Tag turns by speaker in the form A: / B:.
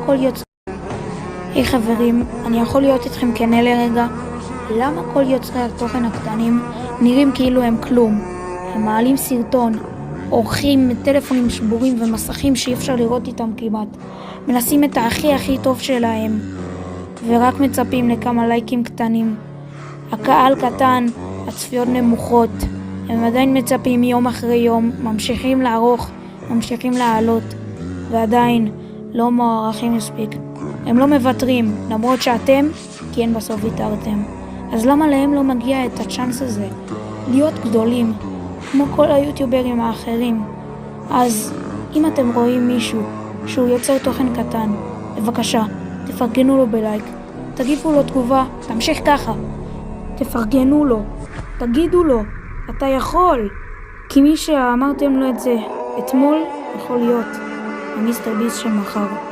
A: כל יוצר... היי חברים, אני יכול להיות איתכם כנה לרגע? למה כל יוצרי התוכן הקטנים נראים כאילו הם כלום? הם מעלים סרטון, עורכים טלפונים שבורים ומסכים שאי אפשר לראות איתם כמעט, מנסים את הכי טוב שלהם ורק מצפים לכמה לייקים קטנים. הקהל קטן, הצפיות נמוכות, הם עדיין מצפים יום אחרי יום, ממשיכים לערוך, ממשיכים לעלות, ועדיין לא מוערכים מספיק. הם לא מוותרים, למרות שאתם, כן בסוף ויתרתם. אז למה להם לא מגיע את הצ'אנס הזה? להיות גדולים, כמו כל היוטיוברים האחרים. אז אם אתם רואים מישהו שהוא יוצר תוכן קטן, בבקשה, תפרגנו לו בלייק, תגיבו לו תגובה, תמשיך ככה. תפרגנו לו, תגידו לו, אתה יכול. כי מי שאמרתם לו את זה אתמול, יכול להיות המיסטר ביסט של מחר.